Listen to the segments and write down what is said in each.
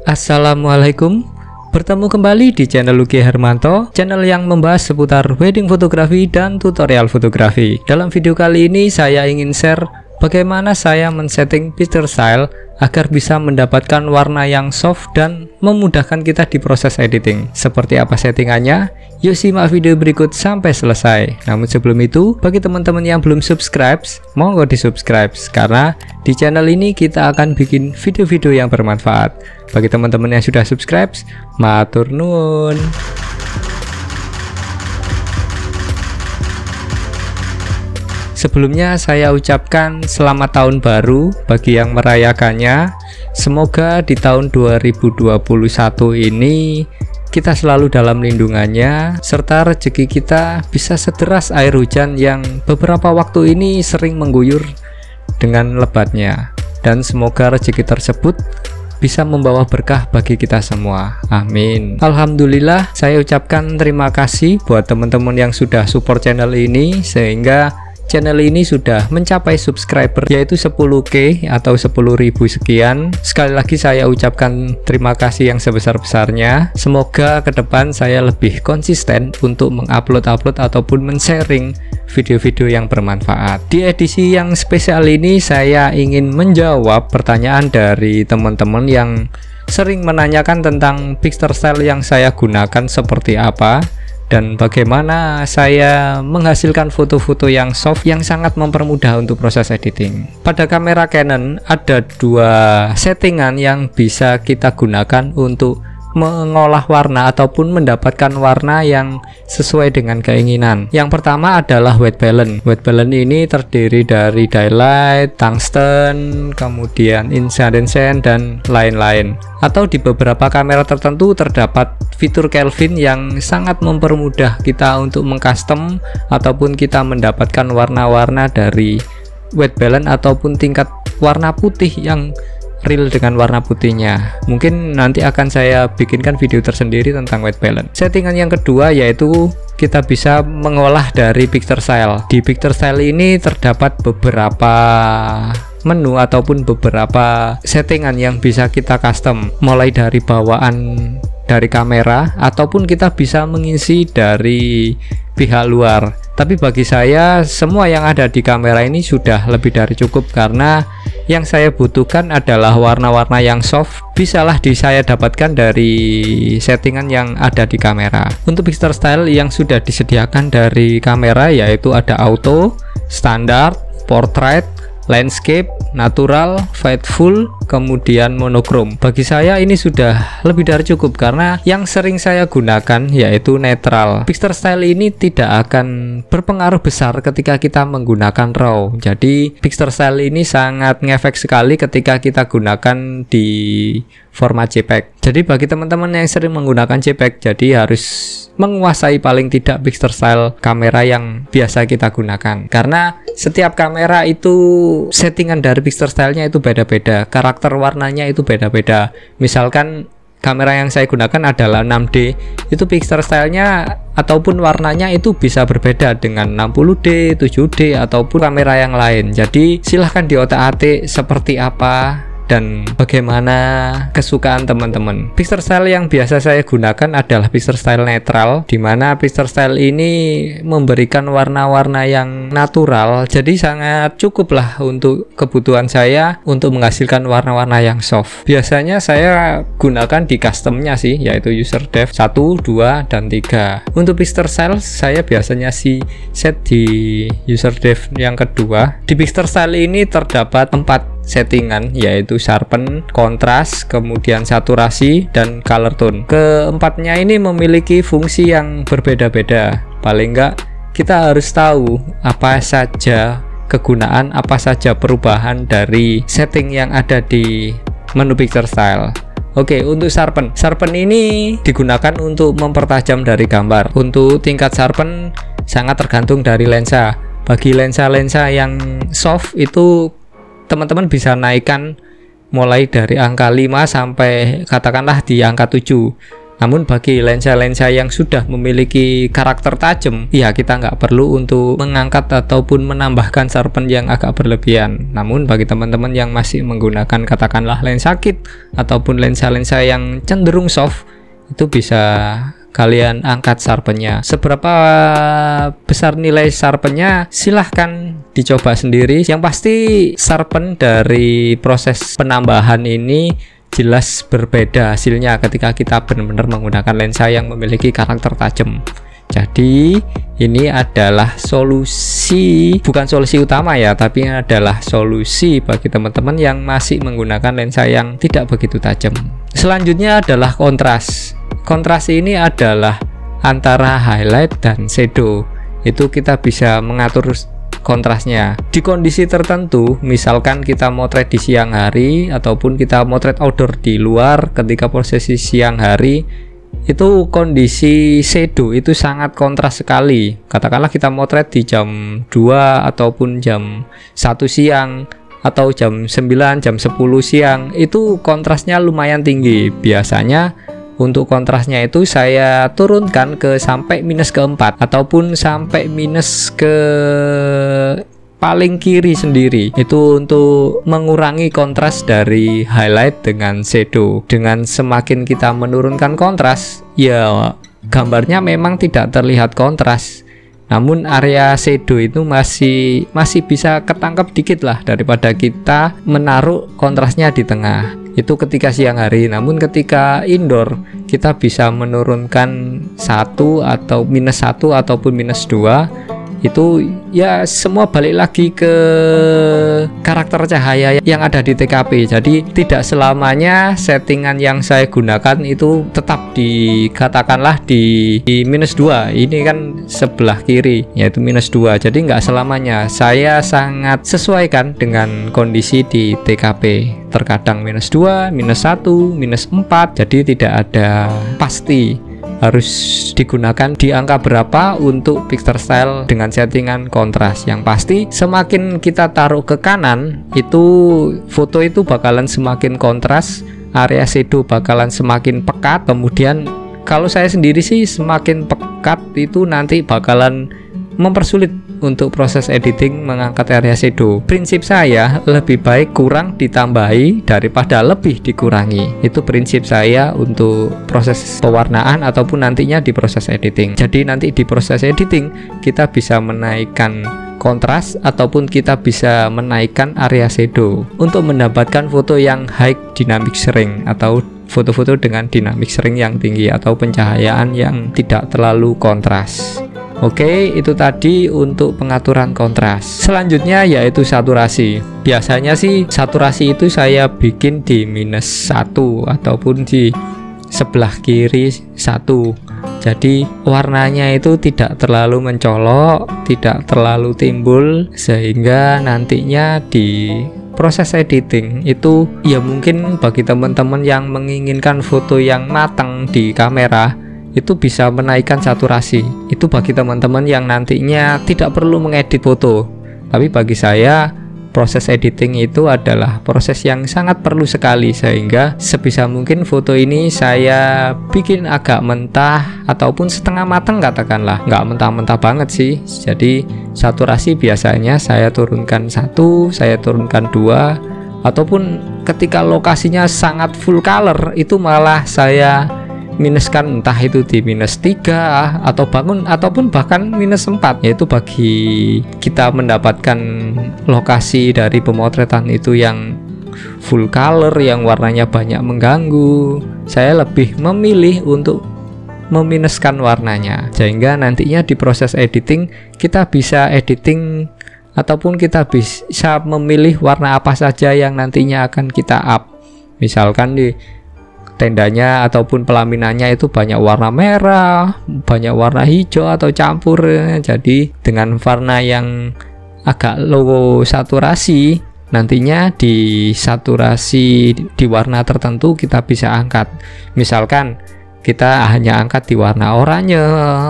Assalamualaikum. Bertemu kembali di channel Luki Hermanto, channel yang membahas seputar wedding fotografi dan tutorial fotografi. Dalam video kali ini saya ingin share bagaimana saya men-setting picture style agar bisa mendapatkan warna yang soft dan memudahkan kita di proses editing. Seperti apa settingannya? Yuk simak video berikut sampai selesai. Namun sebelum itu, bagi teman-teman yang belum subscribe, monggo di subscribe, karena di channel ini kita akan bikin video-video yang bermanfaat. Bagi teman-teman yang sudah subscribe, matur nuwun. Sebelumnya saya ucapkan selamat tahun baru bagi yang merayakannya. Semoga di tahun 2021 ini kita selalu dalam lindungannya, serta rezeki kita bisa sederas air hujan yang beberapa waktu ini sering mengguyur dengan lebatnya. Dan semoga rezeki tersebut bisa membawa berkah bagi kita semua. Amin. Alhamdulillah, saya ucapkan terima kasih buat teman-teman yang sudah support channel ini, sehingga channel ini sudah mencapai subscriber yaitu 10.000 atau 10.000 sekian. Sekali lagi saya ucapkan terima kasih yang sebesar-besarnya. Semoga ke depan saya lebih konsisten untuk mengupload ataupun men-sharing video-video yang bermanfaat. Di edisi yang spesial ini saya ingin menjawab pertanyaan dari teman-teman yang sering menanyakan tentang picture style yang saya gunakan seperti apa dan bagaimana saya menghasilkan foto-foto yang soft yang sangat mempermudah untuk proses editing. Pada kamera Canon ada dua settingan yang bisa kita gunakan untuk mengolah warna ataupun mendapatkan warna yang sesuai dengan keinginan. Yang pertama adalah white balance. White balance ini terdiri dari daylight, tungsten, kemudian incandescent dan lain-lain. Atau di beberapa kamera tertentu terdapat fitur Kelvin yang sangat mempermudah kita untuk mengcustom ataupun kita mendapatkan warna-warna dari white balance ataupun tingkat warna putih yang real dengan warna putihnya. Mungkin nanti akan saya bikinkan video tersendiri tentang white balance. Settingan yang kedua yaitu kita bisa mengolah dari picture style. Di picture style ini terdapat beberapa menu ataupun beberapa settingan yang bisa kita custom, mulai dari bawaan dari kamera ataupun kita bisa mengisi dari pihak luar. Tapi bagi saya semua yang ada di kamera ini sudah lebih dari cukup, karena yang saya butuhkan adalah warna-warna yang soft. Bisalah saya dapatkan dari settingan yang ada di kamera. Untuk picture style yang sudah disediakan dari kamera yaitu ada auto, standar, portrait, landscape, natural, fadeful, kemudian monokrom. Bagi saya ini sudah lebih dari cukup, karena yang sering saya gunakan yaitu netral. Picture style ini tidak akan berpengaruh besar ketika kita menggunakan raw. Jadi picture style ini sangat ngefek sekali ketika kita gunakan di format JPEG. Jadi bagi teman-teman yang sering menggunakan JPEG, jadi harus menguasai paling tidak picture style kamera yang biasa kita gunakan, karena setiap kamera itu settingan dari picture stylenya itu beda-beda, karakter warnanya itu beda-beda. Misalkan kamera yang saya gunakan adalah 6D, itu picture stylenya ataupun warnanya itu bisa berbeda dengan 60D, 7D ataupun kamera yang lain. Jadi silahkan diotak-atik seperti apa dan bagaimana kesukaan teman-teman. Picture style yang biasa saya gunakan adalah picture style netral, dimana picture style ini memberikan warna-warna yang natural, jadi sangat cukup lah untuk kebutuhan saya untuk menghasilkan warna-warna yang soft. Biasanya saya gunakan di customnya sih, yaitu user depth 1, 2, dan 3. Untuk picture style saya biasanya set di user depth yang kedua. Di picture style ini terdapat 4 settingan, yaitu sharpen, kontras, kemudian saturasi, dan color tone. Keempatnya ini memiliki fungsi yang berbeda-beda. Paling enggak kita harus tahu apa saja kegunaan, apa saja perubahan dari setting yang ada di menu picture style. Oke, untuk sharpen ini digunakan untuk mempertajam dari gambar. Untuk tingkat sharpen sangat tergantung dari lensa. Bagi lensa-lensa yang soft itu teman-teman bisa naikkan mulai dari angka 5 sampai katakanlah di angka 7. Namun bagi lensa-lensa yang sudah memiliki karakter tajam, ya kita nggak perlu untuk mengangkat ataupun menambahkan sharpen yang agak berlebihan. Namun bagi teman-teman yang masih menggunakan katakanlah lensa kit ataupun lensa-lensa yang cenderung soft, itu bisa kalian angkat sharpennya. Seberapa besar nilai sharpennya silahkan dicoba sendiri. Yang pasti sharpen dari proses penambahan ini jelas berbeda hasilnya ketika kita benar-benar menggunakan lensa yang memiliki karakter tajam. Jadi ini adalah solusi, bukan solusi utama ya, tapi ini adalah solusi bagi teman-teman yang masih menggunakan lensa yang tidak begitu tajam. Selanjutnya adalah kontras. Kontras ini adalah antara highlight dan shadow. Itu kita bisa mengatur kontrasnya di kondisi tertentu. Misalkan kita motret di siang hari ataupun kita motret outdoor di luar, ketika posisi siang hari itu kondisi shadow itu sangat kontras sekali. Katakanlah kita motret di jam 2 ataupun jam 1 siang atau jam 9, jam 10 siang, itu kontrasnya lumayan tinggi. Biasanya untuk kontrasnya itu saya turunkan ke sampai minus ke 4 ataupun sampai minus ke paling kiri sendiri. Itu untuk mengurangi kontras dari highlight dengan shadow. Dengan semakin kita menurunkan kontras, ya gambarnya memang tidak terlihat kontras, namun area shadow itu masih bisa ketangkep dikit lah daripada kita menaruh kontrasnya di tengah. Itu ketika siang hari. Namun ketika indoor kita bisa menurunkan 1 atau minus 1 ataupun minus 2. Itu ya semua balik lagi ke karakter cahaya yang ada di TKP. Jadi tidak selamanya settingan yang saya gunakan itu tetap dikatakanlah di minus 2. Ini kan sebelah kiri, yaitu minus 2. Jadi nggak selamanya. Saya sangat sesuaikan dengan kondisi di TKP. Terkadang minus 2, minus 1, minus 4. Jadi tidak ada pasti harus digunakan di angka berapa untuk picture style dengan settingan kontras. Yang pasti semakin kita taruh ke kanan, itu foto itu bakalan semakin kontras, area shadow bakalan semakin pekat. Kemudian kalau saya sendiri sih semakin pekat itu nanti bakalan mempersulit untuk proses editing mengangkat area shadow. Prinsip saya lebih baik kurang ditambahi daripada lebih dikurangi. Itu prinsip saya untuk proses pewarnaan ataupun nantinya di proses editing. Jadi nanti di proses editing kita bisa menaikkan kontras ataupun kita bisa menaikkan area shadow untuk mendapatkan foto yang high dynamic range atau foto-foto dengan dynamic range yang tinggi atau pencahayaan yang tidak terlalu kontras. Oke, itu tadi untuk pengaturan kontras. Selanjutnya yaitu saturasi. Biasanya sih saturasi itu saya bikin di minus 1 ataupun di sebelah kiri 1. Jadi warnanya itu tidak terlalu mencolok, tidak terlalu timbul, sehingga nantinya di proses editing itu ya mungkin bagi teman-teman yang menginginkan foto yang matang di kamera itu bisa menaikkan saturasi. Itu bagi teman-teman yang nantinya tidak perlu mengedit foto. Tapi bagi saya proses editing itu adalah proses yang sangat perlu sekali, sehingga sebisa mungkin foto ini saya bikin agak mentah ataupun setengah matang, katakanlah nggak mentah-mentah banget sih. Jadi saturasi biasanya saya turunkan 1, saya turunkan 2, ataupun ketika lokasinya sangat full color itu malah saya minuskan, entah itu di minus 3 ataupun bahkan minus 4. Yaitu bagi kita mendapatkan lokasi dari pemotretan itu yang full color, yang warnanya banyak mengganggu, saya lebih memilih untuk meminuskan warnanya, sehingga nantinya di proses editing kita bisa editing ataupun kita bisa memilih warna apa saja yang nantinya akan kita up. Misalkan di tendanya ataupun pelaminannya itu banyak warna merah, banyak warna hijau atau campur. Jadi dengan warna yang agak low saturasi, nantinya di saturasi di warna tertentu kita bisa angkat. Misalkan kita hanya angkat di warna oranye,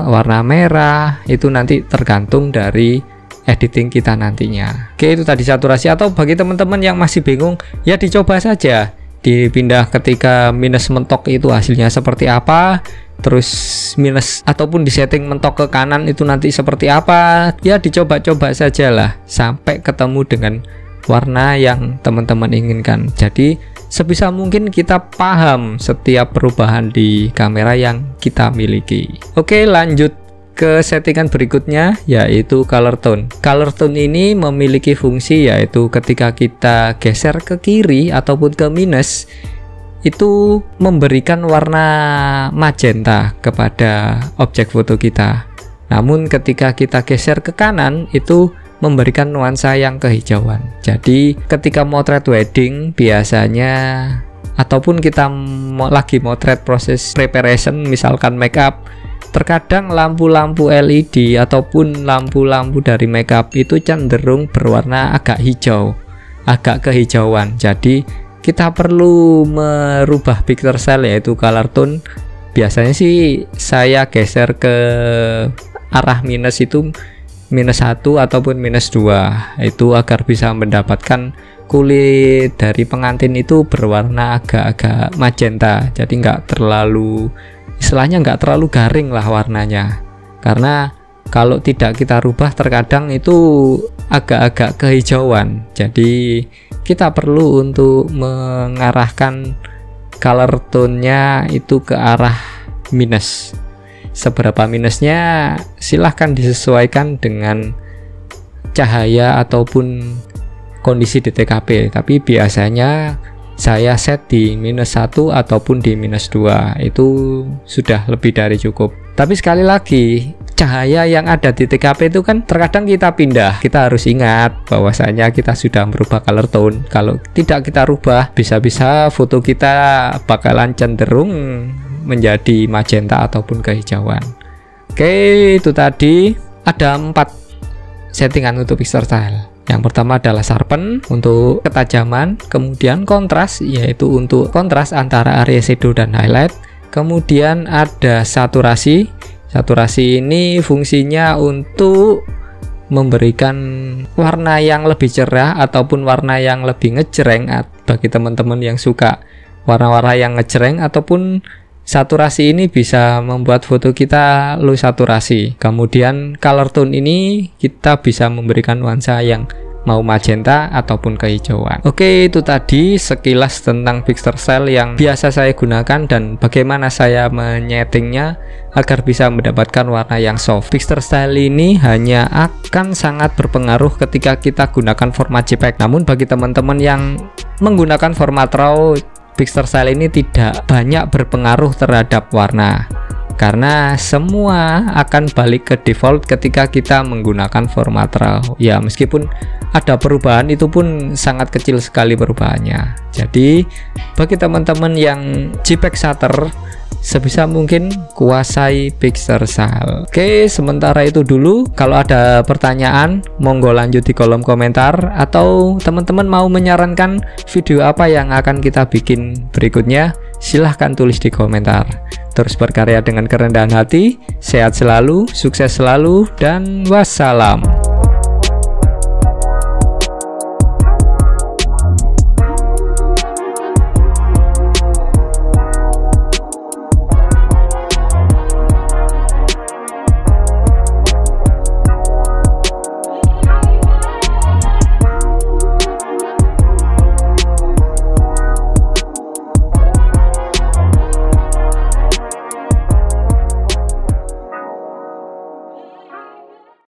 warna merah, itu nanti tergantung dari editing kita nantinya. Oke, itu tadi saturasi. Atau bagi teman-teman yang masih bingung, ya dicoba saja dipindah ketika minus mentok itu hasilnya seperti apa, terus minus ataupun disetting mentok ke kanan itu nanti seperti apa. Ya dicoba-coba sajalah sampai ketemu dengan warna yang teman-teman inginkan. Jadi sebisa mungkin kita paham setiap perubahan di kamera yang kita miliki. Oke, lanjut ke settingan berikutnya, yaitu color tone. Color tone ini memiliki fungsi yaitu ketika kita geser ke kiri ataupun ke minus, itu memberikan warna magenta kepada objek foto kita. Namun ketika kita geser ke kanan, itu memberikan nuansa yang kehijauan. Jadi ketika motret wedding biasanya, ataupun kita lagi motret proses preparation, misalkan makeup, terkadang lampu-lampu LED ataupun lampu-lampu dari makeup itu cenderung berwarna agak hijau, agak kehijauan. Jadi kita perlu merubah picture style yaitu color tone. Biasanya sih saya geser ke arah minus itu minus 1 ataupun minus 2, itu agar bisa mendapatkan kulit dari pengantin itu berwarna agak-agak magenta. Jadi nggak terlalu, istilahnya nggak terlalu garing lah warnanya, karena kalau tidak kita rubah terkadang itu agak-agak kehijauan. Jadi kita perlu untuk mengarahkan color tone-nya itu ke arah minus. Seberapa minusnya silahkan disesuaikan dengan cahaya ataupun kondisi di TKP, tapi biasanya saya set di minus 1 ataupun di minus 2, itu sudah lebih dari cukup. Tapi sekali lagi, cahaya yang ada di TKP itu kan terkadang kita pindah. Kita harus ingat bahwasanya kita sudah merubah color tone. Kalau tidak kita rubah, bisa-bisa foto kita bakalan cenderung menjadi magenta ataupun kehijauan. Oke, itu tadi ada 4 settingan untuk picture style. Yang pertama adalah sharpen untuk ketajaman, kemudian kontras yaitu untuk kontras antara area shadow dan highlight, kemudian ada saturasi. Saturasi ini fungsinya untuk memberikan warna yang lebih cerah ataupun warna yang lebih ngejreng bagi teman-teman yang suka warna-warna yang ngejreng, ataupun saturasi ini bisa membuat foto kita low saturasi. Kemudian color tone ini kita bisa memberikan nuansa yang mau magenta ataupun kehijauan. Oke, itu tadi sekilas tentang picture style yang biasa saya gunakan dan bagaimana saya menyetingnya agar bisa mendapatkan warna yang soft. Picture style ini hanya akan sangat berpengaruh ketika kita gunakan format JPEG. Namun bagi teman-teman yang menggunakan format RAW, picture style ini tidak banyak berpengaruh terhadap warna, karena semua akan balik ke default ketika kita menggunakan format RAW. Ya, meskipun ada perubahan, itu pun sangat kecil sekali perubahannya. Jadi bagi teman-teman yang JPEG shutter, sebisa mungkin kuasai picture style. Oke, sementara itu dulu. Kalau ada pertanyaan, monggo lanjut di kolom komentar, atau teman-teman mau menyarankan video apa yang akan kita bikin berikutnya, silahkan tulis di komentar. Terus berkarya dengan kerendahan hati, sehat selalu, sukses selalu, dan wassalam.